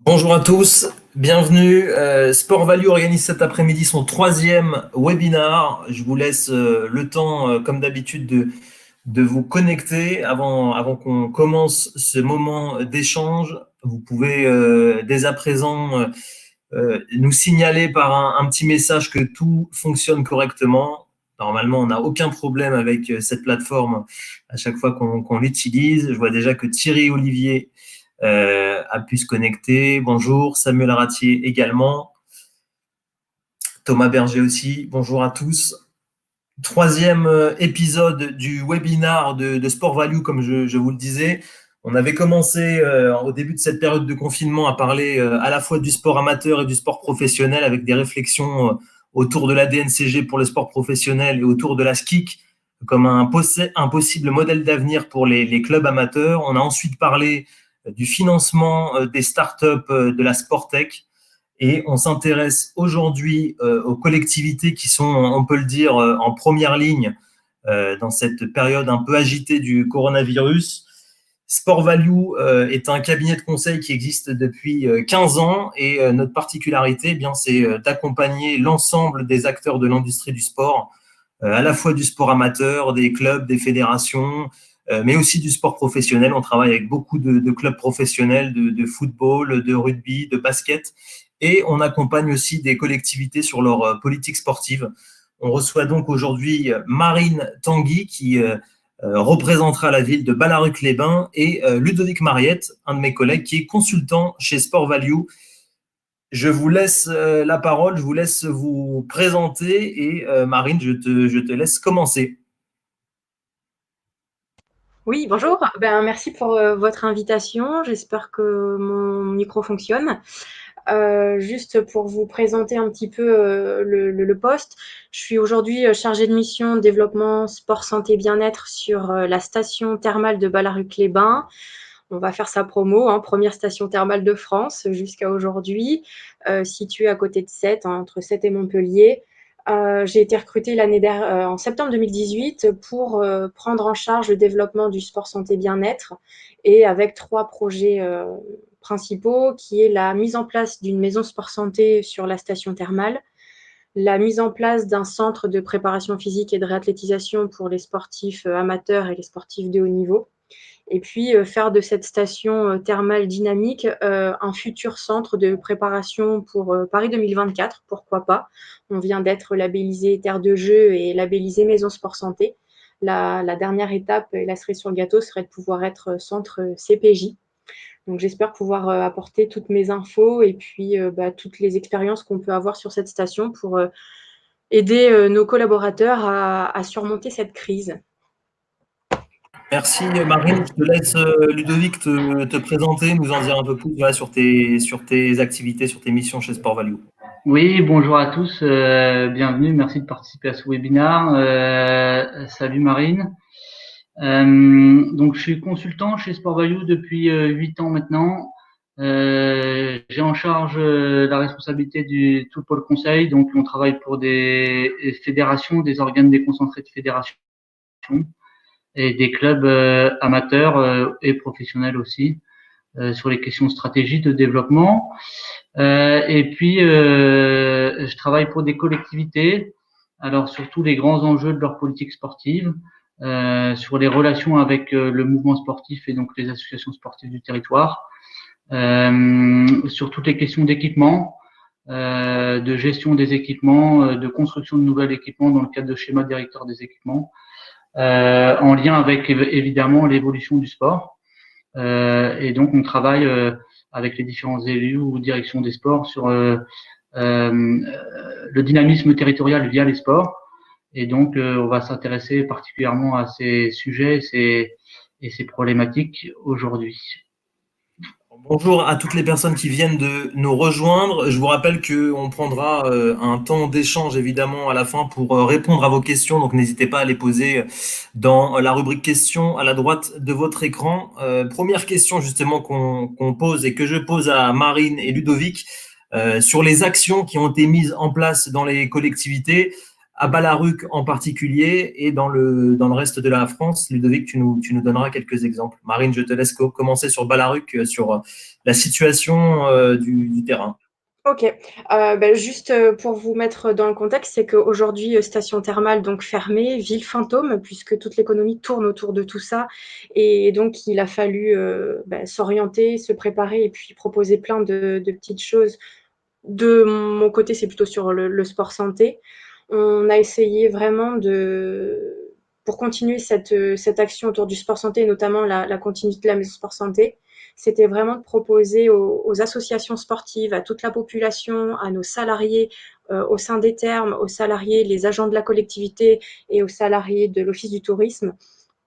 Bonjour à tous, bienvenue. Sport Value organise cet après-midi son troisième webinar. Je vous laisse le temps, comme d'habitude, de vous connecter avant qu'on commence ce moment d'échange. Vous pouvez dès à présent nous signaler par un petit message que tout fonctionne correctement. Normalement, on n'a aucun problème avec cette plateforme à chaque fois qu'on l'utilise. Je vois déjà que Thierry Olivier a pu se connecter. Bonjour, Samuel Aratier également. Thomas Berger aussi. Bonjour à tous. Troisième épisode du webinar de Sport Value, comme je vous le disais. On avait commencé au début de cette période de confinement à parler à la fois du sport amateur et du sport professionnel avec des réflexions autour de la DNCG pour le sport professionnel et autour de la SKIC comme un possible modèle d'avenir pour les clubs amateurs. On a ensuite parlé du financement des startups de la Sportec. Et on s'intéresse aujourd'hui aux collectivités qui sont, on peut le dire, en première ligne dans cette période un peu agitée du coronavirus. Sport Value est un cabinet de conseil qui existe depuis 15 ans et notre particularité, eh bien, c'est d'accompagner l'ensemble des acteurs de l'industrie du sport, à la fois du sport amateur, des clubs, des fédérations, mais aussi du sport professionnel. On travaille avec beaucoup de clubs professionnels de football, de rugby, de basket, et on accompagne aussi des collectivités sur leur politique sportive. On reçoit donc aujourd'hui Marine Tanguy qui représentera la ville de Ballaruc-les-Bains et Ludovic Mariette, un de mes collègues qui est consultant chez Sport Value. Je vous laisse la parole, je vous laisse vous présenter et Marine, je te laisse commencer. Oui, bonjour. Merci pour votre invitation. J'espère que mon micro fonctionne. Juste pour vous présenter un petit peu le poste, je suis aujourd'hui chargée de mission développement sport santé bien-être sur la station thermale de Ballaruc-les-Bains. On va faire sa promo, hein, première station thermale de France jusqu'à aujourd'hui, située à côté de Sète, hein, entre Sète et Montpellier. J'ai été recrutée en septembre 2018 pour prendre en charge le développement du sport santé bien-être et avec trois projets principaux qui est la mise en place d'une maison sport santé sur la station thermale, la mise en place d'un centre de préparation physique et de réathlétisation pour les sportifs amateurs et les sportifs de haut niveau, et puis faire de cette station thermale dynamique un futur centre de préparation pour Paris 2024, pourquoi pas. On vient d'être labellisé Terre de Jeux et labellisé Maison Sport Santé. La dernière étape, et la cerise sur le gâteau, serait de pouvoir être centre CPJ. Donc j'espère pouvoir apporter toutes mes infos et puis toutes les expériences qu'on peut avoir sur cette station pour aider nos collaborateurs à surmonter cette crise. Merci Marine, je te laisse Ludovic te présenter, nous en dire un peu plus voilà, sur tes activités, sur tes missions chez Sport Value. Oui, bonjour à tous, bienvenue, merci de participer à ce webinaire. Salut Marine. Donc je suis consultant chez Sport Value depuis 8 ans maintenant. J'ai en charge la responsabilité du tout pôle conseil, donc on travaille pour des fédérations, des organes déconcentrés de fédérations et des clubs amateurs et professionnels aussi sur les questions de stratégie de développement. Et puis, je travaille pour des collectivités, alors surtout les grands enjeux de leur politique sportive, sur les relations avec le mouvement sportif et donc les associations sportives du territoire, sur toutes les questions d'équipement, de gestion des équipements, de construction de nouveaux équipements dans le cadre de schéma directeur des équipements, en lien avec évidemment l'évolution du sport. Et donc, on travaille avec les différents élus ou directions des sports sur le dynamisme territorial via les sports. Et donc, on va s'intéresser particulièrement à ces sujets et ces problématiques aujourd'hui. Bonjour à toutes les personnes qui viennent de nous rejoindre. Je vous rappelle qu'on prendra un temps d'échange évidemment à la fin pour répondre à vos questions. Donc n'hésitez pas à les poser dans la rubrique questions à la droite de votre écran. Première question justement qu'on pose et que je pose à Marine et Ludovic sur les actions qui ont été mises en place dans les collectivités à Balaruc en particulier et dans le reste de la France. Ludovic, tu nous donneras quelques exemples. Marine, je te laisse commencer sur Balaruc, sur la situation du terrain. Ok, juste pour vous mettre dans le contexte, c'est qu'aujourd'hui, station thermale donc fermée, ville fantôme, puisque toute l'économie tourne autour de tout ça. Et donc, il a fallu s'orienter, se préparer et puis proposer plein de petites choses. De mon côté, c'est plutôt sur le sport santé. On a essayé vraiment pour continuer cette action autour du sport santé, notamment la continuité de la maison sport santé, c'était vraiment de proposer aux associations sportives, à toute la population, à nos salariés au sein des thermes, aux salariés, les agents de la collectivité et aux salariés de l'Office du tourisme,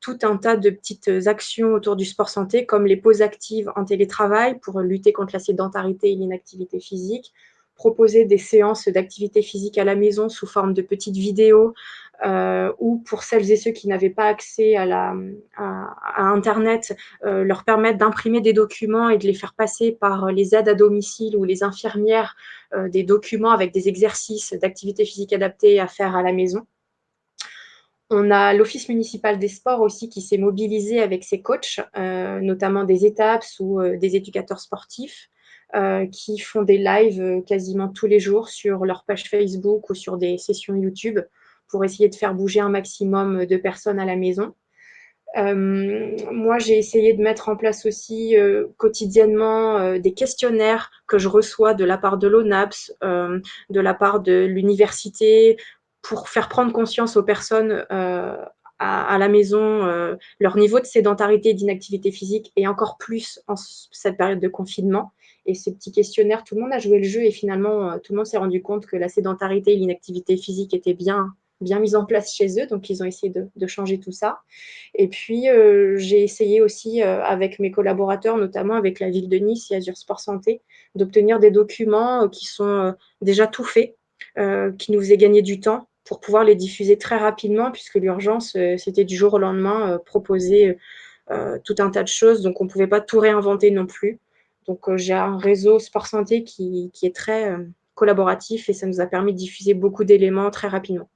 tout un tas de petites actions autour du sport santé, comme les pauses actives en télétravail pour lutter contre la sédentarité et l'inactivité physique, proposer des séances d'activité physique à la maison sous forme de petites vidéos, ou pour celles et ceux qui n'avaient pas accès à Internet, leur permettre d'imprimer des documents et de les faire passer par les aides à domicile ou les infirmières, des documents avec des exercices d'activité physique adaptée à faire à la maison. On a l'Office municipal des sports aussi qui s'est mobilisé avec ses coachs, notamment des ETAPS ou des éducateurs sportifs, qui font des lives quasiment tous les jours sur leur page Facebook ou sur des sessions YouTube pour essayer de faire bouger un maximum de personnes à la maison. Moi, j'ai essayé de mettre en place aussi quotidiennement des questionnaires que je reçois de la part de l'ONAPS, de la part de l'université, pour faire prendre conscience aux personnes à la maison leur niveau de sédentarité et d'inactivité physique, et encore plus en cette période de confinement. Et ces petits questionnaires, tout le monde a joué le jeu et finalement, tout le monde s'est rendu compte que la sédentarité et l'inactivité physique étaient bien mises en place chez eux, donc ils ont essayé de changer tout ça. Et puis, j'ai essayé aussi, avec mes collaborateurs, notamment avec la ville de Nice et Azur Sport Santé, d'obtenir des documents qui sont déjà tout faits, qui nous faisaient gagner du temps pour pouvoir les diffuser très rapidement, puisque l'urgence, c'était du jour au lendemain, proposer tout un tas de choses. Donc, on ne pouvait pas tout réinventer non plus. Donc, j'ai un réseau sport santé qui est très collaboratif et ça nous a permis de diffuser beaucoup d'éléments très rapidement.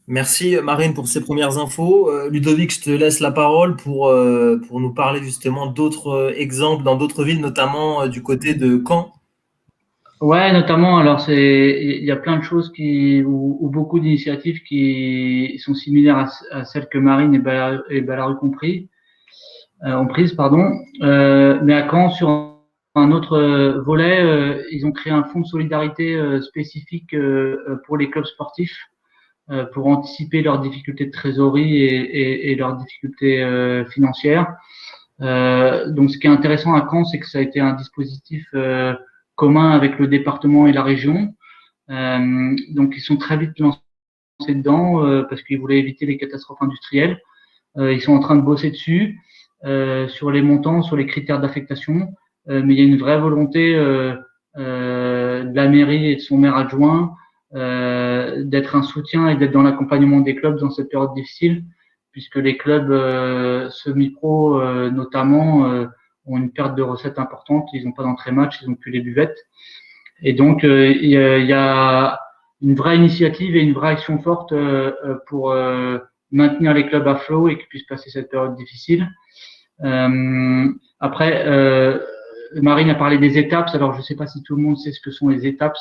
Merci Marine pour ces premières infos. Ludovic, je te laisse la parole pour nous parler justement d'autres exemples dans d'autres villes, notamment du côté de Caen. Ouais, notamment, alors il y a plein de choses ou beaucoup d'initiatives qui sont similaires à celles que Marine et Balaruc ont prises, pardon. Mais à Caen, sur un autre volet, ils ont créé un fonds de solidarité spécifique pour les clubs sportifs, pour anticiper leurs difficultés de trésorerie et leurs difficultés financières. Donc, ce qui est intéressant à Caen, c'est que ça a été un dispositif commun avec le département et la région. Donc, ils sont très vite lancés dedans parce qu'ils voulaient éviter les catastrophes industrielles. Ils sont en train de bosser dessus, sur les montants, sur les critères d'affectation, mais il y a une vraie volonté de la mairie et de son maire adjoint d'être un soutien et d'être dans l'accompagnement des clubs dans cette période difficile, puisque les clubs semi-pro notamment ont une perte de recettes importante, ils n'ont pas d'entrée match, ils n'ont plus les buvettes. Et donc il y a une vraie initiative et une vraie action forte pour maintenir les clubs à flot et qu'ils puissent passer cette période difficile. Après, Marine a parlé des étapes. Alors, je ne sais pas si tout le monde sait ce que sont les étapes.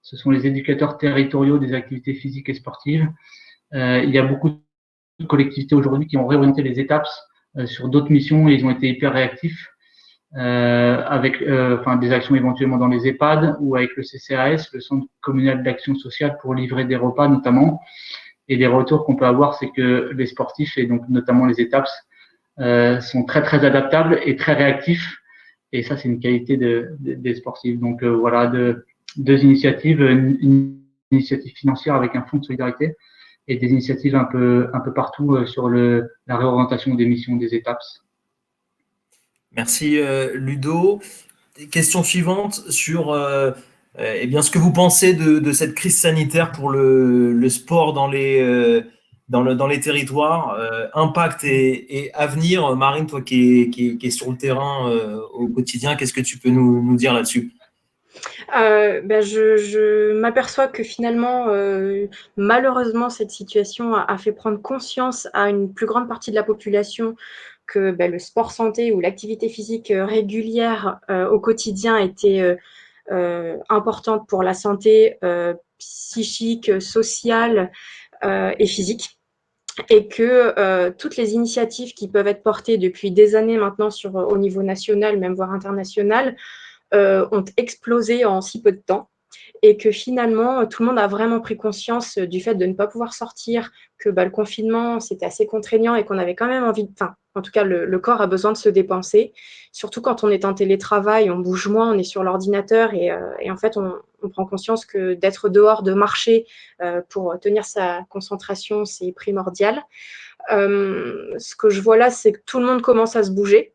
Ce sont les éducateurs territoriaux des activités physiques et sportives. Il y a beaucoup de collectivités aujourd'hui qui ont réorienté les étapes sur d'autres missions et ils ont été hyper réactifs avec des actions éventuellement dans les EHPAD ou avec le CCAS, le Centre communal d'action sociale, pour livrer des repas notamment. Et les retours qu'on peut avoir, c'est que les sportifs et donc notamment les étapes sont très très adaptables et très réactifs. Et ça, c'est une qualité des sportifs. Donc voilà, deux initiatives, une initiative financière avec un fonds de solidarité et des initiatives un peu partout sur la réorientation des missions des étapes. Merci Ludo. Question suivante sur ce que vous pensez de cette crise sanitaire pour le sport dans les territoires, impact et avenir. Marine, toi qui es sur le terrain au quotidien, qu'est-ce que tu peux nous dire là-dessus? Je m'aperçois que finalement, malheureusement, cette situation a fait prendre conscience à une plus grande partie de la population que le sport santé ou l'activité physique régulière au quotidien était importante pour la santé psychique, sociale et physique. Et que toutes les initiatives qui peuvent être portées depuis des années maintenant au niveau national, même voire international, ont explosé en si peu de temps et que finalement, tout le monde a vraiment pris conscience du fait de ne pas pouvoir sortir, que le confinement, c'était assez contraignant et qu'on avait quand même envie de... Enfin, en tout cas, le corps a besoin de se dépenser, surtout quand on est en télétravail, on bouge moins, on est sur l'ordinateur et en fait, on prend conscience que d'être dehors, de marcher pour tenir sa concentration, c'est primordial. Ce que je vois là, c'est que tout le monde commence à se bouger.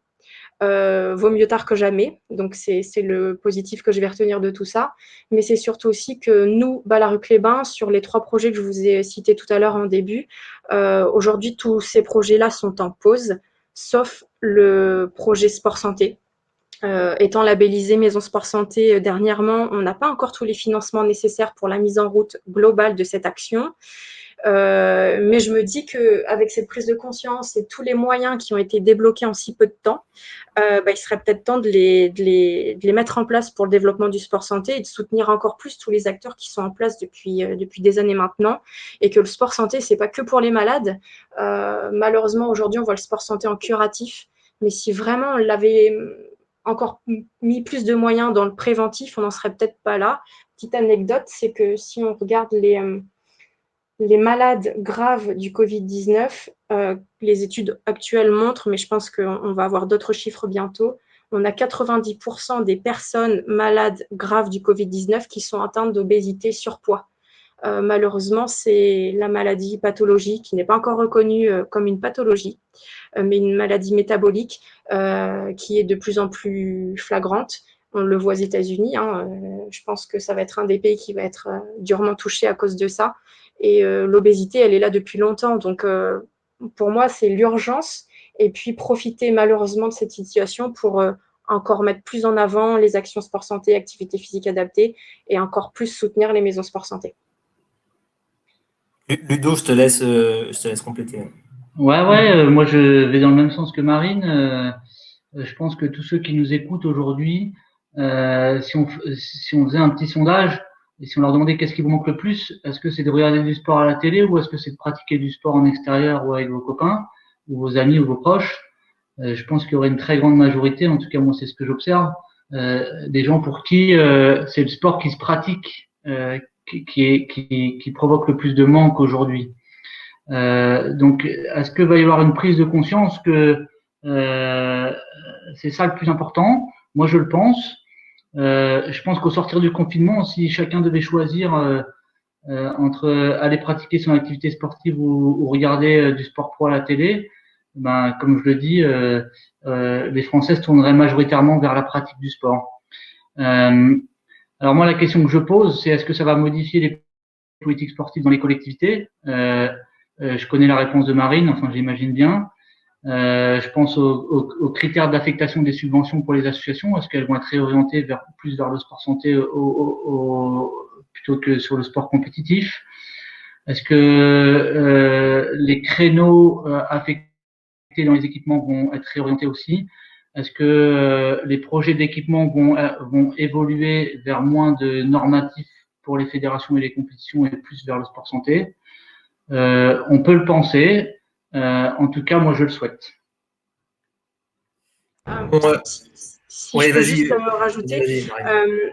Vaut mieux tard que jamais. Donc, c'est le positif que je vais retenir de tout ça. Mais c'est surtout aussi que nous, Bar-la-Rue-Clébin, sur les 3 projets que je vous ai cités tout à l'heure en début, aujourd'hui, tous ces projets-là sont en pause, sauf le projet Sport Santé. Étant labellisé Maison Sport Santé dernièrement, on n'a pas encore tous les financements nécessaires pour la mise en route globale de cette action. Mais je me dis qu'avec cette prise de conscience et tous les moyens qui ont été débloqués en si peu de temps, il serait peut-être temps de les mettre en place pour le développement du sport santé et de soutenir encore plus tous les acteurs qui sont en place depuis des années maintenant. Et que le sport santé, c'est pas que pour les malades. Malheureusement, aujourd'hui, on voit le sport santé en curatif. Mais si vraiment on l'avait encore mis plus de moyens dans le préventif, on n'en serait peut-être pas là. Petite anecdote, c'est que si on regarde les malades graves du Covid-19, les études actuelles montrent, mais je pense qu'on va avoir d'autres chiffres bientôt, on a 90% des personnes malades graves du Covid-19 qui sont atteintes d'obésité, surpoids. Malheureusement, c'est la maladie pathologie qui n'est pas encore reconnue comme une pathologie, mais une maladie métabolique qui est de plus en plus flagrante. On le voit aux États-Unis. Je pense que ça va être un des pays qui va être durement touché à cause de ça. Et l'obésité, elle est là depuis longtemps. Donc, pour moi, c'est l'urgence. Et puis, profiter malheureusement de cette situation pour encore mettre plus en avant les actions sport santé, activité physique adaptée et encore plus soutenir les maisons sport santé. Ludo, je te laisse compléter. Ouais, moi je vais dans le même sens que Marine. Je pense que tous ceux qui nous écoutent aujourd'hui, si on faisait un petit sondage et si on leur demandait qu'est-ce qui vous manque le plus, est-ce que c'est de regarder du sport à la télé ou est-ce que c'est de pratiquer du sport en extérieur ou avec vos copains ou vos amis ou vos proches? Je pense qu'il y aurait une très grande majorité, en tout cas moi c'est ce que j'observe, des gens pour qui c'est le sport qui se pratique qui provoque le plus de manque aujourd'hui. Donc, est-ce que va y avoir une prise de conscience que c'est ça le plus important? Moi, je le pense. Je pense qu'au sortir du confinement, si chacun devait choisir entre aller pratiquer son activité sportive ou regarder du sport pro à la télé, ben, comme je le dis, les Français se tourneraient majoritairement vers la pratique du sport. Alors moi, la question que je pose, c'est est-ce que ça va modifier les politiques sportives dans les collectivités? Je connais la réponse de Marine, enfin j'imagine bien. Je pense aux critères d'affectation des subventions pour les associations. Est-ce qu'elles vont être réorientées plus vers le sport santé plutôt que sur le sport compétitif? Est-ce que les créneaux affectés dans les équipements vont être réorientés aussi? Est-ce que les projets d'équipement vont évoluer vers moins de normatifs pour les fédérations et les compétitions et plus vers le sport santé? On peut le penser. En tout cas, moi, je le souhaite. Ouais. Si je peux juste rajouter,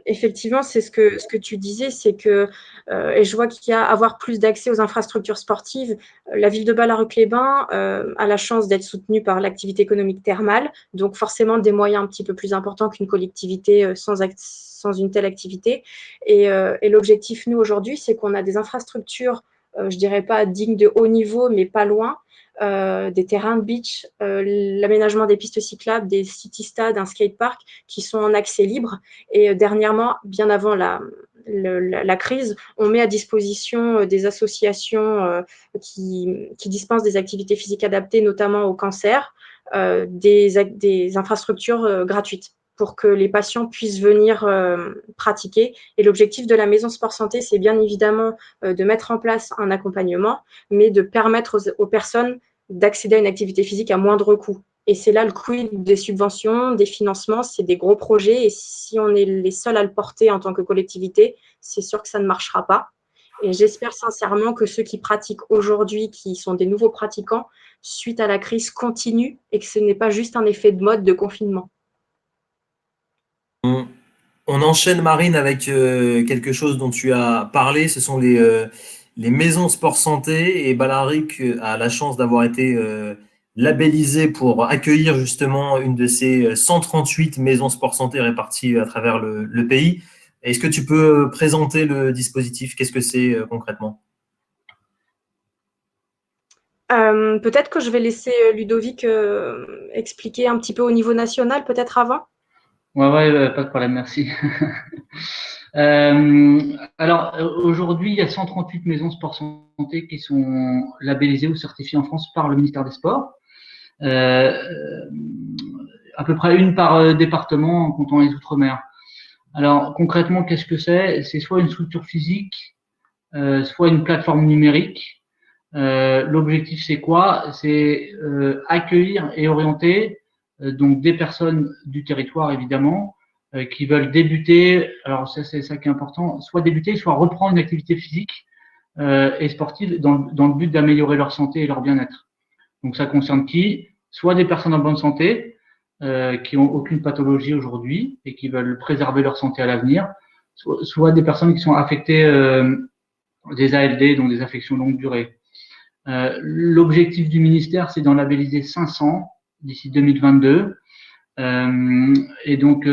effectivement, c'est ce que tu disais, c'est que, et je vois qu'il y a avoir plus d'accès aux infrastructures sportives. La ville de Bar-la-Rue-Clébin a la chance d'être soutenue par l'activité économique thermale, donc forcément des moyens un petit peu plus importants qu'une collectivité sans une telle activité. Et l'objectif, nous, aujourd'hui, c'est qu'on a des infrastructures, je dirais pas dignes de haut niveau, mais pas loin, des terrains de beach, l'aménagement des pistes cyclables, des city-stades, un skatepark qui sont en accès libre. Et dernièrement, bien avant la crise, on met à disposition des associations qui dispensent des activités physiques adaptées, notamment au cancer, des infrastructures gratuites. pour que les patients puissent venir pratiquer. Et l'objectif de la maison sport santé, c'est bien évidemment de mettre en place un accompagnement, mais de permettre aux personnes d'accéder à une activité physique à moindre coût. Et c'est là le quid des subventions, des financements, c'est des gros projets. Et si on est les seuls à le porter en tant que collectivité, c'est sûr que ça ne marchera pas. Et j'espère sincèrement que ceux qui pratiquent aujourd'hui, qui sont des nouveaux pratiquants, suite à la crise, continuent et que ce n'est pas juste un effet de mode de confinement. On enchaîne, Marine, avec quelque chose dont tu as parlé. Ce sont les maisons sport santé. Et Balaric a la chance d'avoir été labellisé pour accueillir justement une de ces 138 maisons sport santé réparties à travers le pays. Est-ce que tu peux présenter le dispositif? Qu'est-ce que c'est concrètement? Peut-être que je vais laisser Ludovic expliquer un petit peu au niveau national, peut-être avant. Ouais, pas de problème, merci. Alors, aujourd'hui, il y a 138 maisons sport santé qui sont labellisées ou certifiées en France par le ministère des Sports. À peu près une par département en comptant les Outre-mer. Alors, concrètement, qu'est-ce que c'est? C'est soit une structure physique, soit une plateforme numérique. L'objectif, c'est quoi? C'est accueillir et orienter donc des personnes du territoire, évidemment, qui veulent débuter. Alors ça, c'est ça qui est important. Soit débuter, soit reprendre une activité physique et sportive dans le but d'améliorer leur santé et leur bien-être. Donc ça concerne qui? Soit des personnes en bonne santé qui ont aucune pathologie aujourd'hui et qui veulent préserver leur santé à l'avenir, soit des personnes qui sont affectées des ALD, donc des affections longue durée. L'objectif du ministère, c'est d'en labelliser 500 d'ici 2022. Et donc,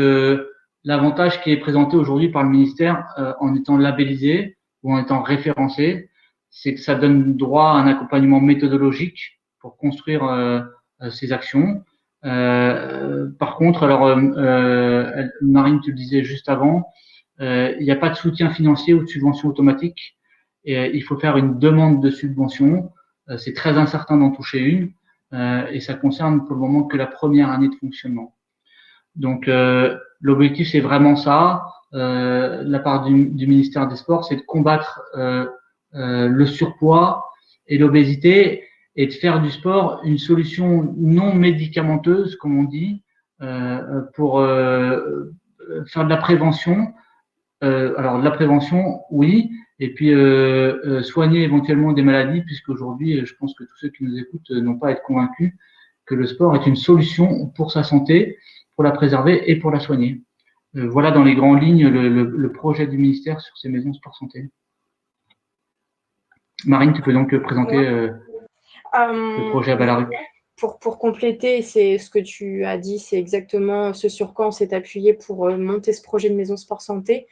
l'avantage qui est présenté aujourd'hui par le ministère en étant labellisé ou en étant référencé, c'est que ça donne droit à un accompagnement méthodologique pour construire ces actions. Par contre, alors, Marine, tu le disais juste avant, il n'y a pas de soutien financier ou de subvention automatique. Et il faut faire une demande de subvention. C'est très incertain d'en toucher une et ça concerne pour le moment que la première année de fonctionnement. Donc l'objectif c'est vraiment ça, de la part du ministère des Sports, c'est de combattre le surpoids et l'obésité et de faire du sport une solution non médicamenteuse, comme on dit, pour faire de la prévention. Alors de la prévention, oui, et puis soigner éventuellement des maladies, puisqu'aujourd'hui, je pense que tous ceux qui nous écoutent n'ont pas à être convaincus que le sport est une solution pour sa santé, pour la préserver et pour la soigner. Voilà dans les grandes lignes le projet du ministère sur ces maisons sport santé. Marine, tu peux donc présenter le projet à Balaric. Pour compléter, c'est ce que tu as dit, c'est exactement ce sur quoi on s'est appuyé pour monter ce projet de maison sport santé.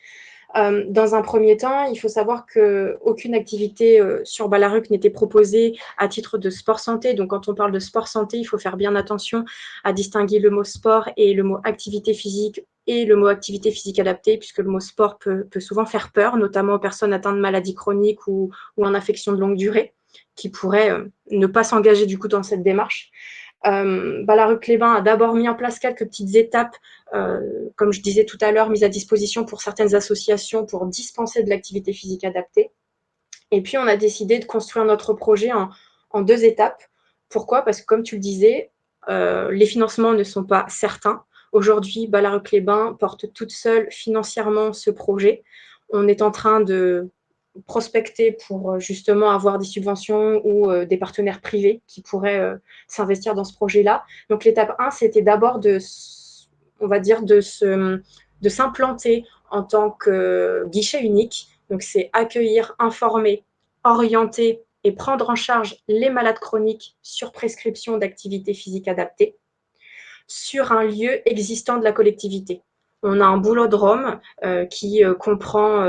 Dans un premier temps, il faut savoir qu'aucune activité sur Balaric n'était proposée à titre de sport santé. Donc, quand on parle de sport santé, il faut faire bien attention à distinguer le mot sport et le mot activité physique et le mot activité physique adaptée, puisque le mot sport peut souvent faire peur, notamment aux personnes atteintes de maladies chroniques ou en affection de longue durée, qui pourraient ne pas s'engager du coup dans cette démarche. Balaric-les-Bains a d'abord mis en place quelques petites étapes, comme je disais tout à l'heure, mises à disposition pour certaines associations pour dispenser de l'activité physique adaptée. Et puis, on a décidé de construire notre projet en 2 étapes. Pourquoi? Parce que, comme tu le disais, les financements ne sont pas certains. Aujourd'hui, Balaric-les-Bains porte toute seule financièrement ce projet. On est en train de prospecter pour justement avoir des subventions ou des partenaires privés qui pourraient s'investir dans ce projet-là. Donc l'étape 1, c'était d'abord on va dire, de s'implanter en tant que guichet unique. Donc c'est accueillir, informer, orienter et prendre en charge les malades chroniques sur prescription d'activité physique adaptée sur un lieu existant de la collectivité. On a un boulodrome qui comprend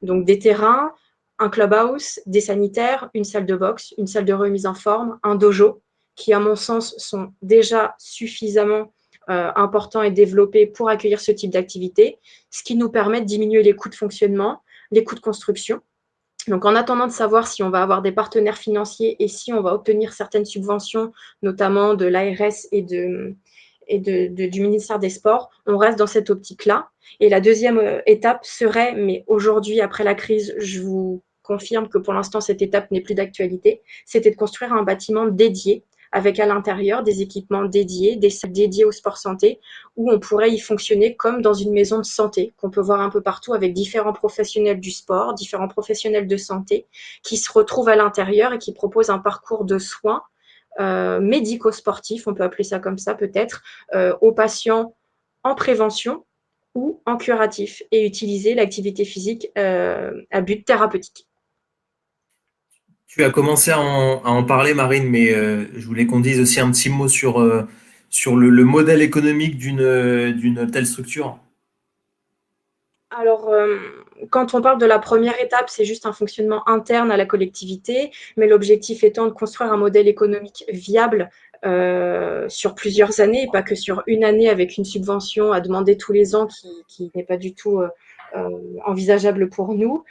donc des terrains, un clubhouse, des sanitaires, une salle de boxe, une salle de remise en forme, un dojo, qui, à mon sens, sont déjà suffisamment importants et développés pour accueillir ce type d'activité, ce qui nous permet de diminuer les coûts de fonctionnement, les coûts de construction. Donc, en attendant de savoir si on va avoir des partenaires financiers et si on va obtenir certaines subventions, notamment de l'ARS et du ministère des Sports, on reste dans cette optique-là. Et la deuxième étape serait, mais aujourd'hui, après la crise, je vous confirme que pour l'instant, cette étape n'est plus d'actualité, c'était de construire un bâtiment dédié avec à l'intérieur des équipements dédiés, des salles dédiées au sport santé, où on pourrait y fonctionner comme dans une maison de santé, qu'on peut voir un peu partout avec différents professionnels du sport, différents professionnels de santé, qui se retrouvent à l'intérieur et qui proposent un parcours de soins médico-sportifs, on peut appeler ça comme ça peut-être, aux patients en prévention ou en curatif, et utiliser l'activité physique à but thérapeutique. Tu as commencé à en parler, Marine, mais je voulais qu'on dise aussi un petit mot sur le modèle économique d'une telle structure. Alors, quand on parle de la première étape, c'est juste un fonctionnement interne à la collectivité, mais l'objectif étant de construire un modèle économique viable sur plusieurs années, et pas que sur une année avec une subvention à demander tous les ans qui n'est pas du tout envisageable pour nous.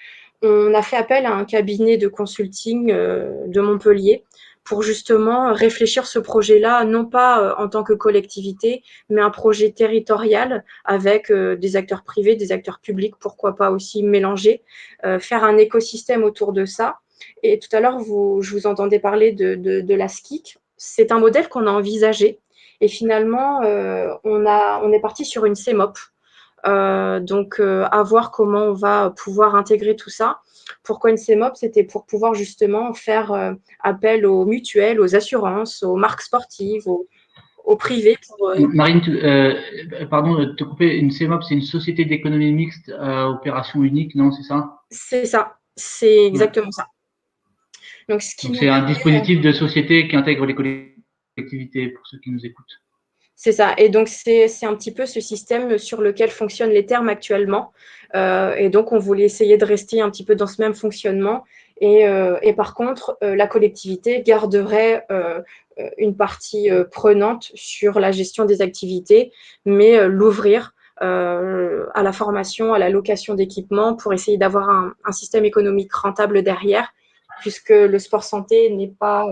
On a fait appel à un cabinet de consulting de Montpellier pour justement réfléchir ce projet-là, non pas en tant que collectivité, mais un projet territorial avec des acteurs privés, des acteurs publics, pourquoi pas aussi mélanger, faire un écosystème autour de ça. Et tout à l'heure, je vous entendais parler de la SKIC. C'est un modèle qu'on a envisagé et finalement, on est parti sur une CEMOP. Donc, à voir comment on va pouvoir intégrer tout ça. Pourquoi une CEMOP? C'était pour pouvoir justement faire appel aux mutuelles, aux assurances, aux marques sportives, au privé. Marine, pardon de te couper, une CEMOP, c'est une société d'économie mixte à opération unique, non, c'est ça? C'est ça, c'est exactement ça. Donc, c'est un dispositif de société qui intègre les collectivités, pour ceux qui nous écoutent. C'est ça. Et donc, c'est un petit peu ce système sur lequel fonctionnent les termes actuellement. Et donc, on voulait essayer de rester un petit peu dans ce même fonctionnement. Et par contre, la collectivité garderait une partie prenante sur la gestion des activités, mais l'ouvrir à la formation, à la location d'équipements pour essayer d'avoir un système économique rentable derrière, puisque le sport santé n'est pas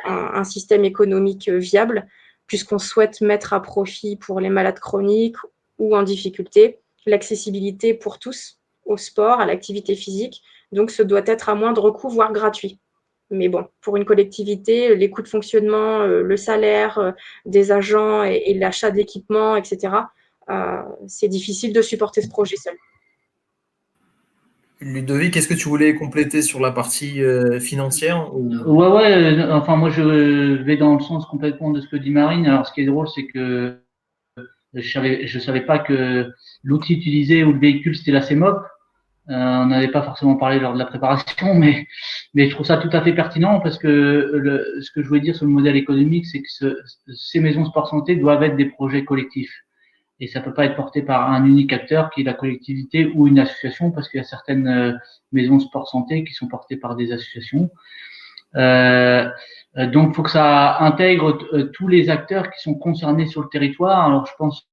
un système économique viable, puisqu'on souhaite mettre à profit pour les malades chroniques ou en difficulté l'accessibilité pour tous au sport, à l'activité physique. Donc, ce doit être à moindre coût, voire gratuit. Mais bon, pour une collectivité, les coûts de fonctionnement, le salaire des agents et l'achat d'équipements, etc., c'est difficile de supporter ce projet seul. Ludovic, est-ce que tu voulais compléter sur la partie financière ou... Ouais, enfin, moi, je vais dans le sens complètement de ce que dit Marine. Alors, ce qui est drôle, c'est que je savais pas que l'outil utilisé ou le véhicule, c'était la CEMOP. On n'avait pas forcément parlé lors de la préparation, mais je trouve ça tout à fait pertinent parce que ce que je voulais dire sur le modèle économique, c'est que ces maisons sport santé doivent être des projets collectifs. Et ça peut pas être porté par un unique acteur qui est la collectivité ou une association, parce qu'il y a certaines maisons sport santé qui sont portées par des associations. Donc, il faut que ça intègre tous les acteurs qui sont concernés sur le territoire. Alors, je pense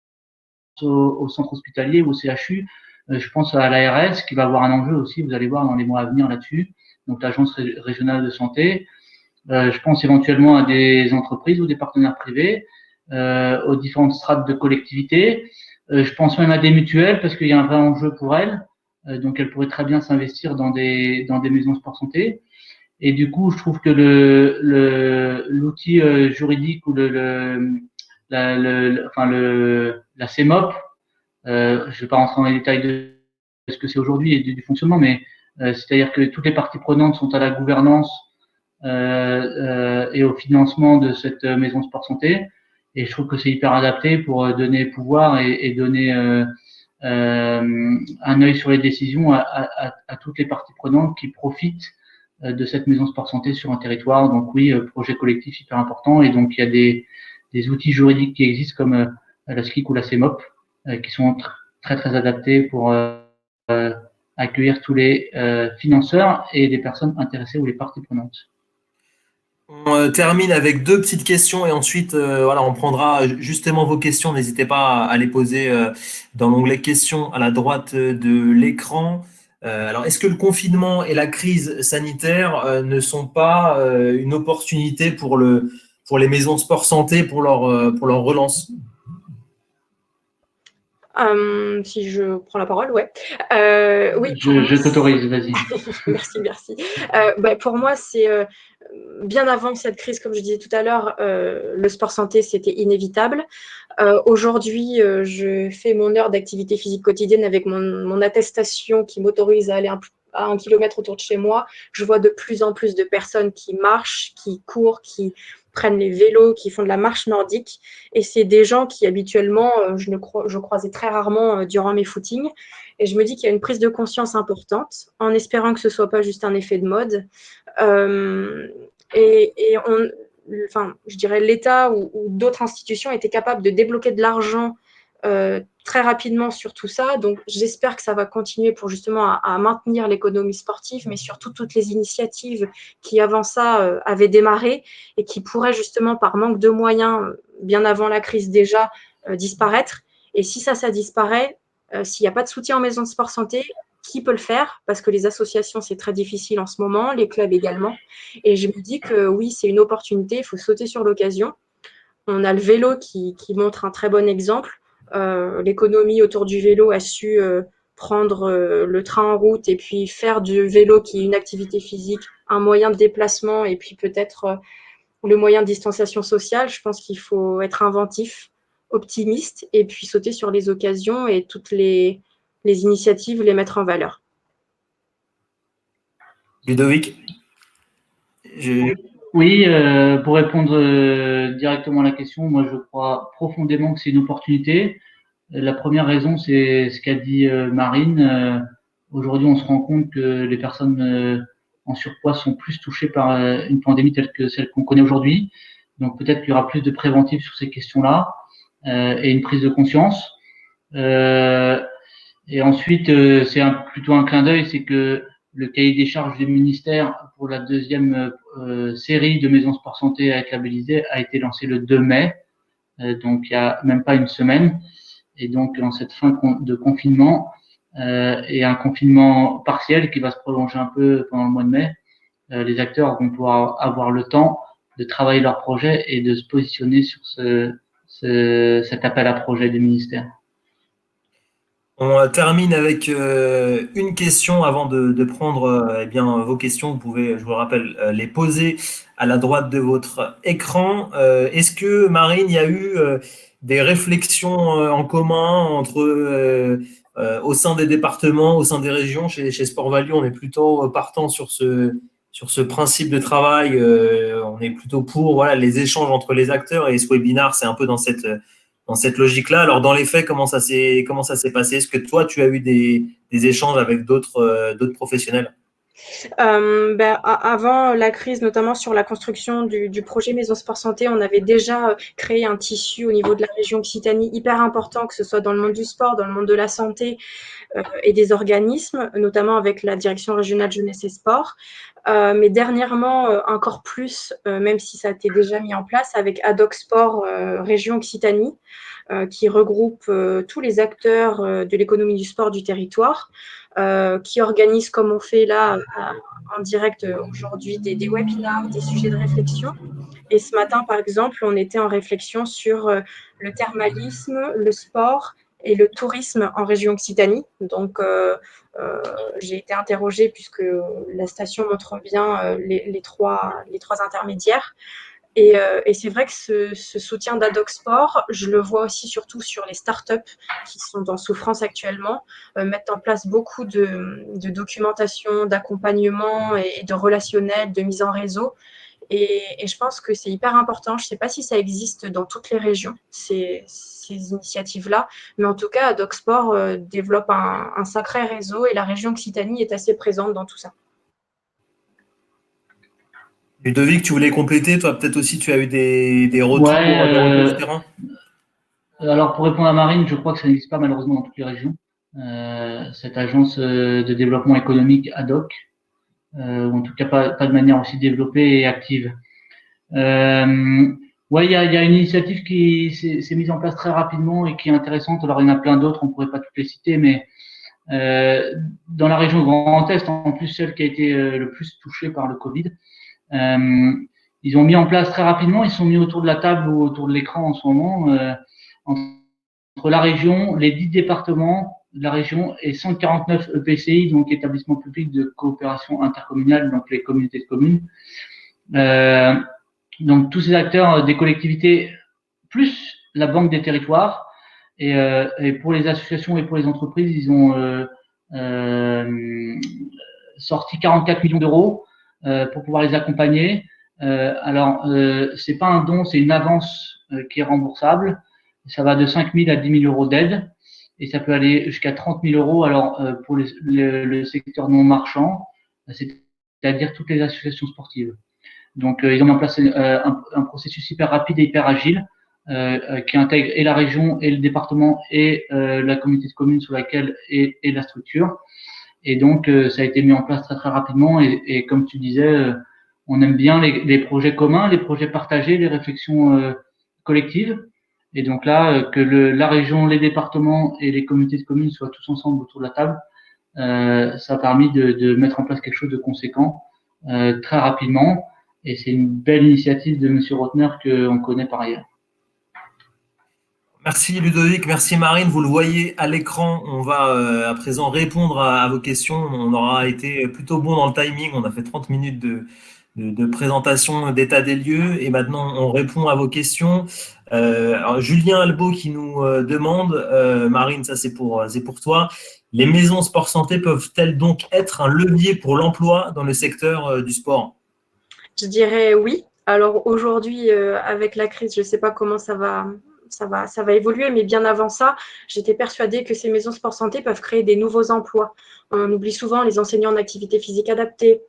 au centre hospitalier ou au CHU. Je pense à l'ARS qui va avoir un enjeu aussi, vous allez voir dans les mois à venir là-dessus. Donc, l'agence régionale de santé. Je pense éventuellement à des entreprises ou des partenaires privés, aux différentes strates de collectivités. Je pense même à des mutuelles parce qu'il y a un vrai enjeu pour elles. Donc, elles pourraient très bien s'investir dans des maisons sport santé. Et du coup, je trouve que l'outil juridique ou la CEMOP, je ne vais pas rentrer dans les détails de ce que c'est aujourd'hui et du fonctionnement, mais c'est-à-dire que toutes les parties prenantes sont à la gouvernance et au financement de cette maison sport santé. Et je trouve que c'est hyper adapté pour donner pouvoir et donner un œil sur les décisions à toutes les parties prenantes qui profitent de cette maison sport santé sur un territoire. Donc oui, projet collectif hyper important. Et donc il y a des outils juridiques qui existent comme la SKIC ou la CEMOP qui sont très très adaptés pour accueillir tous les financeurs et les personnes intéressées ou les parties prenantes. On termine avec deux petites questions et ensuite voilà, on prendra justement vos questions. N'hésitez pas à les poser dans l'onglet questions à la droite de l'écran. Alors, est-ce que le confinement et la crise sanitaire ne sont pas une opportunité pour pour les maisons sport santé pour leur relance? Si je prends la parole, ouais. Oui, Je t'autorise, vas-y. merci. Pour moi, c'est bien avant cette crise, comme je disais tout à l'heure, le sport santé, c'était inévitable. Aujourd'hui, je fais mon heure d'activité physique quotidienne avec mon attestation qui m'autorise à aller à 1 kilomètre autour de chez moi. Je vois de plus en plus de personnes qui marchent, qui courent, qui prennent les vélos, qui font de la marche nordique. Et c'est des gens qui habituellement, je croisais très rarement durant mes footings. Et je me dis qu'il y a une prise de conscience importante, en espérant que ce ne soit pas juste un effet de mode. Je dirais l'État ou d'autres institutions étaient capables de débloquer de l'argent très rapidement sur tout ça. Donc, j'espère que ça va continuer pour justement à maintenir l'économie sportive, mais surtout toutes les initiatives qui, avant ça, avaient démarré et qui pourraient justement, par manque de moyens, bien avant la crise déjà, disparaître. Et si ça disparaît, s'il n'y a pas de soutien en maison de sport santé, qui peut le faire? Parce que les associations, c'est très difficile en ce moment, les clubs également. Et je me dis que oui, c'est une opportunité, il faut sauter sur l'occasion. On a le vélo qui montre un très bon exemple. L'économie autour du vélo a su prendre le train en route et puis faire du vélo, qui est une activité physique, un moyen de déplacement et puis peut-être le moyen de distanciation sociale. Je pense qu'il faut être inventif, optimiste et puis sauter sur les occasions et toutes les initiatives, les mettre en valeur. Ludovic? Oui, pour répondre directement à la question, moi je crois profondément que c'est une opportunité. La première raison, c'est ce qu'a dit Marine. Aujourd'hui, on se rend compte que les personnes en surpoids sont plus touchées par une pandémie telle que celle qu'on connaît aujourd'hui. Donc peut-être qu'il y aura plus de préventif sur ces questions-là et une prise de conscience. Et ensuite, c'est plutôt un clin d'œil, c'est que le cahier des charges du ministère pour la deuxième série de maisons sport santé à être labellisées a été lancé le 2 mai, donc il y a même pas une semaine. Et donc, en cette fin de confinement et un confinement partiel qui va se prolonger un peu pendant le mois de mai, les acteurs vont pouvoir avoir le temps de travailler leur projet et de se positionner sur cet appel à projet du ministère. On termine avec une question avant de prendre vos questions. Vous pouvez, je vous le rappelle, les poser à la droite de votre écran. Est-ce que, Marine, il y a eu des réflexions en commun au sein des départements, au sein des régions? Chez Sport Value, on est plutôt partant sur ce principe de travail. On est plutôt pour les échanges entre les acteurs, et ce webinar, c'est un peu dans cette logique-là. Alors, dans les faits, comment ça s'est passé? Est-ce que toi, tu as eu des échanges avec d'autres professionnels? Avant la crise, notamment sur la construction du projet Maison Sport Santé, on avait déjà créé un tissu au niveau de la région Occitanie hyper important, que ce soit dans le monde du sport, dans le monde de la santé et des organismes, notamment avec la Direction régionale jeunesse et sport. Mais dernièrement, encore plus, même si ça a été déjà mis en place, avec Ad-Hoc Sport Région Occitanie, qui regroupe tous les acteurs de l'économie du sport du territoire, qui organise, comme on fait là en direct aujourd'hui, des webinars, des sujets de réflexion. Et ce matin, par exemple, on était en réflexion sur le thermalisme, le sport et le tourisme en région Occitanie. Donc, j'ai été interrogée, puisque la station montre bien les trois intermédiaires. Et c'est vrai que ce soutien d'Ad-Hoc Sport, je le vois aussi surtout sur les startups qui sont en souffrance actuellement, mettent en place beaucoup de documentation, d'accompagnement et de relationnel, de mise en réseau. Et je pense que c'est hyper important. Je ne sais pas si ça existe dans toutes les régions, ces initiatives-là, mais en tout cas, Ad-Hoc Sport développe un sacré réseau, et la région Occitanie est assez présente dans tout ça. Ludovic, tu voulais compléter? Toi, peut-être aussi, tu as eu des retours, du terrain? Alors, pour répondre à Marine, je crois que ça n'existe pas malheureusement dans toutes les régions. Cette agence de développement économique Ad-Hoc, ou en tout cas pas de manière aussi développée et active. Ouais, il y a une initiative qui s'est mise en place très rapidement et qui est intéressante. Alors, il y en a plein d'autres, on pourrait pas toutes les citer, mais dans la région Grand Est, en plus celle qui a été le plus touchée par le Covid, ils ont mis en place très rapidement, ils sont mis autour de la table ou autour de l'écran en ce moment, entre la région, les 10 départements de la région et 149 EPCI, donc établissements publics de coopération intercommunale, donc les communautés de communes. Donc tous ces acteurs des collectivités, plus la Banque des territoires, et pour les associations et pour les entreprises, ils ont sorti 44 millions d'euros pour pouvoir les accompagner. Alors, c'est pas un don, c'est une avance qui est remboursable. Ça va de 5 000 à 10 000 euros d'aide et ça peut aller jusqu'à 30 000 euros. Alors, pour le secteur non marchand, c'est-à-dire toutes les associations sportives. Donc, ils ont mis en place un processus hyper rapide et hyper agile qui intègre et la région et le département et la communauté de communes sur laquelle est la structure. Et donc, ça a été mis en place très très rapidement. Et comme tu disais, on aime bien les projets communs, les projets partagés, les réflexions collectives. Et donc là, que la région, les départements et les communautés de communes soient tous ensemble autour de la table, ça a permis de mettre en place quelque chose de conséquent très rapidement. Et c'est une belle initiative de Monsieur Rotner qu'on connaît par ailleurs. Merci Ludovic, merci Marine. Vous le voyez à l'écran, on va à présent répondre à vos questions. On aura été plutôt bon dans le timing. On a fait 30 minutes de présentation d'état des lieux et maintenant on répond à vos questions. Alors, Julien Albo qui nous demande, Marine, ça c'est pour toi. Les maisons sport santé peuvent-elles donc être un levier pour l'emploi dans le secteur du sport? Je dirais oui. Alors aujourd'hui, avec la crise, je ne sais pas comment ça va évoluer, mais bien avant ça, j'étais persuadée que ces maisons sport santé peuvent créer des nouveaux emplois. On oublie souvent les enseignants en activité physique adaptée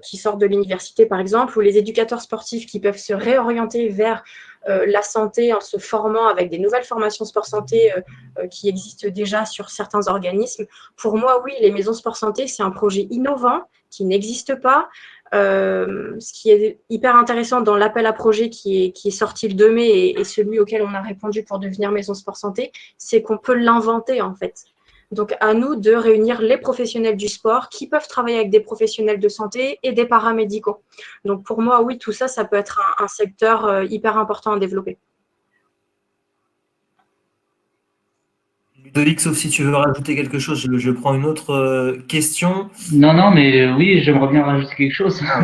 qui sortent de l'université, par exemple, ou les éducateurs sportifs qui peuvent se réorienter vers la santé en se formant avec des nouvelles formations sport santé qui existent déjà sur certains organismes. Pour moi, oui, les maisons sport santé, c'est un projet innovant qui n'existe pas. Ce qui est hyper intéressant dans l'appel à projet qui est sorti le 2 mai et celui auquel on a répondu pour devenir maison sport santé, c'est qu'on peut l'inventer en fait. Donc à nous de réunir les professionnels du sport qui peuvent travailler avec des professionnels de santé et des paramédicaux. Donc pour moi, oui, tout ça, ça peut être un secteur hyper important à développer. Ludovic, sauf si tu veux rajouter quelque chose, je prends une autre question. Non, mais oui, j'aimerais bien rajouter quelque chose. Ah,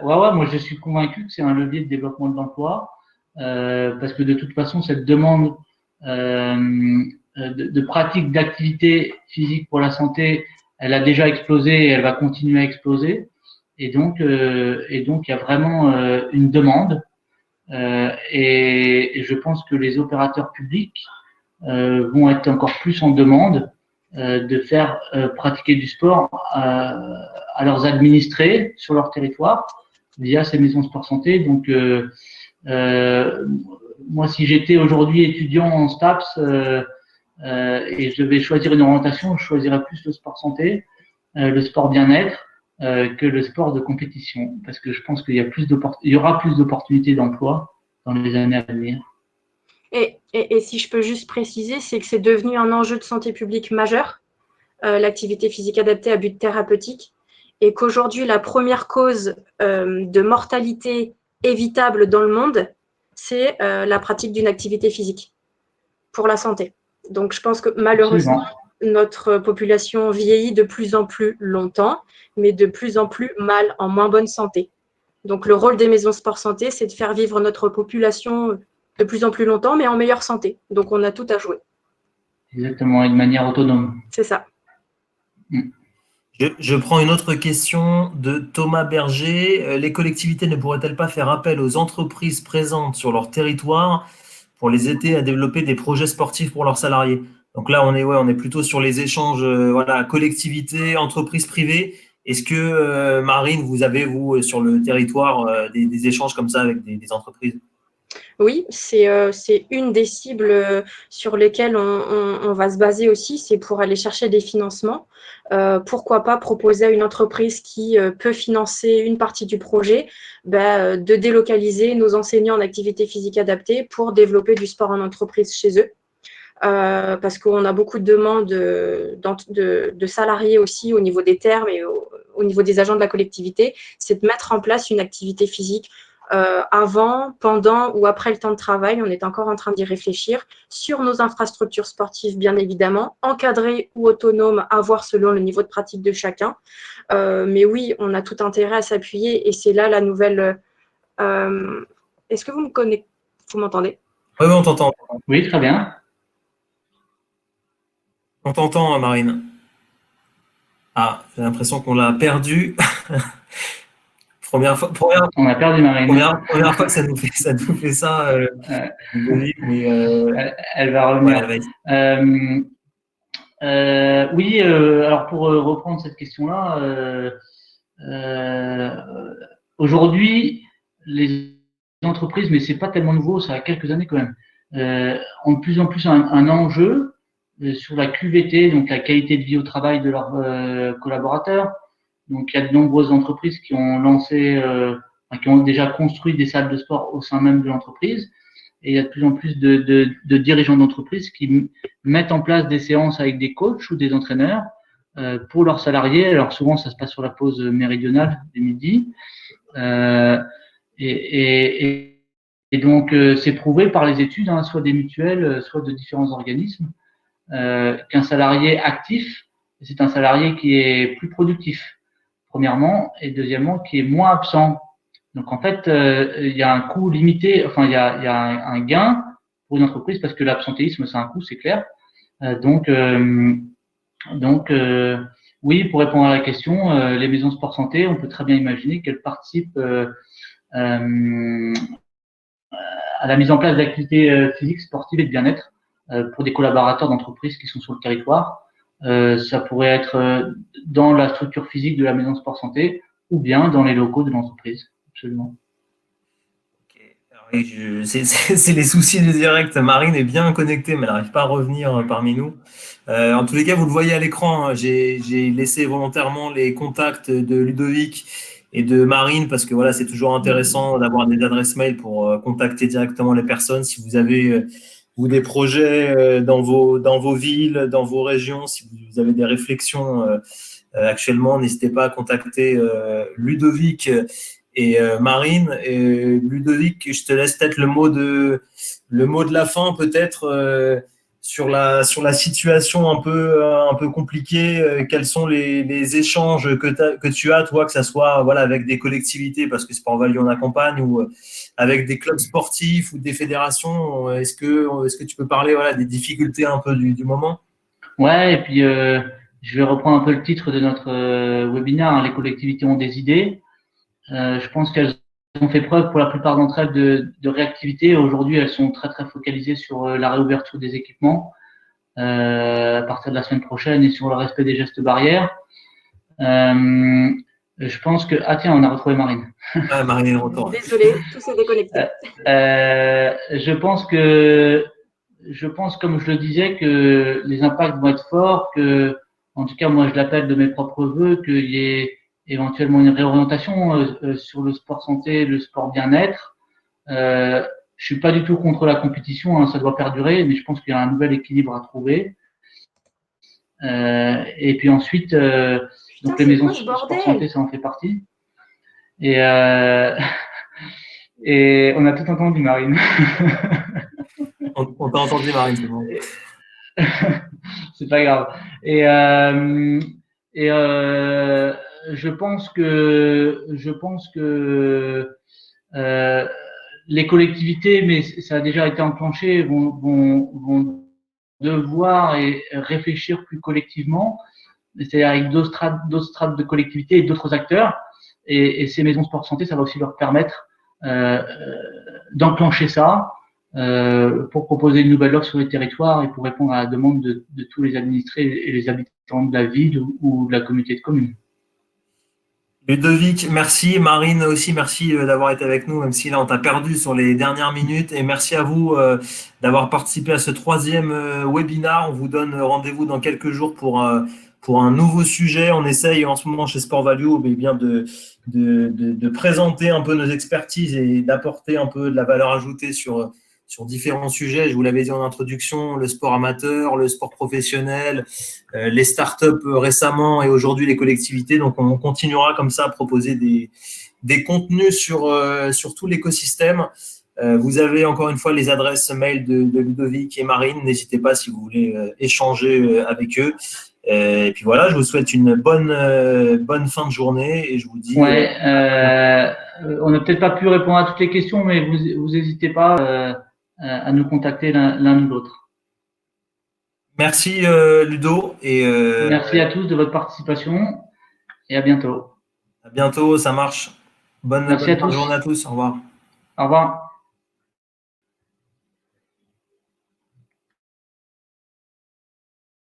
ouais. Moi je suis convaincu que c'est un levier de développement de l'emploi parce que de toute façon cette demande de pratique d'activité physique pour la santé, elle a déjà explosé et elle va continuer à exploser. Et donc il y a vraiment une demande et je pense que les opérateurs publics vont être encore plus en demande de faire pratiquer du sport à leurs administrés sur leur territoire via ces maisons sport santé. Donc, moi, si j'étais aujourd'hui étudiant en STAPS et je devais choisir une orientation, je choisirais plus le sport santé, le sport bien-être que le sport de compétition, parce que je pense qu'il y aura plus d'opportunités d'emploi dans les années à venir. Et si je peux juste préciser, c'est que c'est devenu un enjeu de santé publique majeur, l'activité physique adaptée à but thérapeutique, et qu'aujourd'hui, la première cause de mortalité évitable dans le monde, c'est la pratique d'une activité physique pour la santé. Donc, je pense que malheureusement, notre population vieillit de plus en plus longtemps, mais de plus en plus mal, en moins bonne santé. Donc, le rôle des maisons sport santé, c'est de faire vivre notre population de plus en plus longtemps, mais en meilleure santé. Donc, on a tout à jouer. Exactement, et de manière autonome. C'est ça. Je prends une autre question de Thomas Berger. Les collectivités ne pourraient-elles pas faire appel aux entreprises présentes sur leur territoire pour les aider à développer des projets sportifs pour leurs salariés? Donc là, on est plutôt sur les échanges collectivités, entreprises privées. Est-ce que, Marine, vous avez, vous, sur le territoire, des échanges comme ça avec des entreprises? Oui, c'est une des cibles sur lesquelles on va se baser aussi, c'est pour aller chercher des financements. Pourquoi pas proposer à une entreprise qui peut financer une partie du projet de délocaliser nos enseignants en activité physique adaptée pour développer du sport en entreprise chez eux. parce qu'on a beaucoup de demandes de salariés aussi au niveau des termes et au niveau des agents de la collectivité, c'est de mettre en place une activité physique avant, pendant ou après le temps de travail. On est encore en train d'y réfléchir sur nos infrastructures sportives, bien évidemment, encadrées ou autonomes, à voir selon le niveau de pratique de chacun. Mais oui, on a tout intérêt à s'appuyer et c'est là la nouvelle. Est-ce que vous me connaissez? Vous m'entendez? Oui, on t'entend. Oui, très bien. On t'entend, Marine. Ah, j'ai l'impression qu'on l'a perdu. Première fois On a perdu Marine. première fois que ça nous fait ça, Ludovic, mais elle va revenir. ouais, vas-y. Oui, alors pour reprendre cette question-là, aujourd'hui, les entreprises, mais c'est pas tellement nouveau, ça a quelques années quand même, ont de plus en plus un enjeu sur la QVT, donc la qualité de vie au travail de leurs collaborateurs. Donc il y a de nombreuses entreprises qui ont lancé, qui ont déjà construit des salles de sport au sein même de l'entreprise. Et il y a de plus en plus de dirigeants d'entreprise qui mettent en place des séances avec des coachs ou des entraîneurs pour leurs salariés. Alors souvent, ça se passe sur la pause méridionale du midi. Et donc, c'est prouvé par les études, hein, soit des mutuelles, soit de différents organismes, qu'un salarié actif, c'est un salarié qui est plus productif, premièrement, et deuxièmement, qui est moins absent. Donc, en fait, il y a un coût limité, enfin, il y a un gain pour une entreprise parce que l'absentéisme, c'est un coût, c'est clair. Donc, oui, pour répondre à la question, les maisons sport santé, on peut très bien imaginer qu'elles participent à la mise en place d'activités physiques, sportives et de bien-être pour des collaborateurs d'entreprises qui sont sur le territoire. Ça pourrait être dans la structure physique de la maison sport santé ou bien dans les locaux de l'entreprise. Absolument. C'est les soucis du direct. Marine est bien connectée, mais elle n'arrive pas à revenir parmi nous. En tous les cas, vous le voyez à l'écran, hein, j'ai laissé volontairement les contacts de Ludovic et de Marine parce que voilà, c'est toujours intéressant d'avoir des adresses mail pour contacter directement les personnes. Si vous avez vous des projets dans vos villes, dans vos régions, si vous avez des réflexions actuellement, n'hésitez pas à contacter Ludovic et Marine. Et Ludovic, je te laisse peut-être le mot de la fin, peut-être sur la situation un peu compliquée. Quels sont les échanges que tu as, toi, que ça soit voilà avec des collectivités, parce que Sport Value en accompagne, ou avec des clubs sportifs ou des fédérations. Est-ce que tu peux parler voilà des difficultés un peu du moment? Ouais, et puis je vais reprendre un peu le titre de notre webinaire, hein, les collectivités ont des idées. Je pense qu'elles ont fait preuve pour la plupart d'entre elles de réactivité. Aujourd'hui, elles sont très très focalisées sur la réouverture des équipements à partir de la semaine prochaine et sur le respect des gestes barrières. Je pense que tiens, on a retrouvé Marine. Ah, Marine est de retour. Désolée, tout s'est déconnecté. Je pense, comme je le disais, que les impacts vont être forts, que, en tout cas, moi, je l'appelle de mes propres voeux, qu'il y ait éventuellement une réorientation sur le sport santé, le sport bien-être. Je suis pas du tout contre la compétition, hein, ça doit perdurer, mais je pense qu'il y a un nouvel équilibre à trouver. Et puis ensuite, donc les maisons sport santé, ça en fait partie. Et on a tout entendu, Marine. On t'a entendu, Marine, c'est bon. C'est pas grave. Et je pense que les collectivités, mais ça a déjà été enclenché, vont devoir réfléchir plus collectivement, c'est-à-dire avec d'autres strates de collectivités et d'autres acteurs. Et ces maisons sport santé, ça va aussi leur permettre d'enclencher ça pour proposer une nouvelle offre sur les territoires et pour répondre à la demande de tous les administrés et les habitants de la ville ou de la communauté de communes. Ludovic, merci. Marine aussi, merci d'avoir été avec nous, même si là on t'a perdu sur les dernières minutes. Et merci à vous d'avoir participé à ce troisième webinaire. On vous donne rendez-vous dans quelques jours pour un nouveau sujet. On essaye en ce moment chez Sport Value bien de présenter un peu nos expertises et d'apporter un peu de la valeur ajoutée sur sur différents sujets. Je vous l'avais dit en introduction, le sport amateur, le sport professionnel, les startups récemment et aujourd'hui les collectivités. Donc, on continuera comme ça à proposer des contenus sur tout l'écosystème. Vous avez encore une fois les adresses mail de Ludovic et Marine. N'hésitez pas si vous voulez échanger avec eux. Et puis voilà, je vous souhaite une bonne fin de journée et je vous dis. Ouais, on n'a peut-être pas pu répondre à toutes les questions, mais vous n'hésitez pas à nous contacter l'un ou l'autre. Merci Ludo et merci à tous de votre participation et à bientôt. À bientôt, ça marche. Bonne Merci à fin de tous. journée à tous. Au revoir. Au revoir.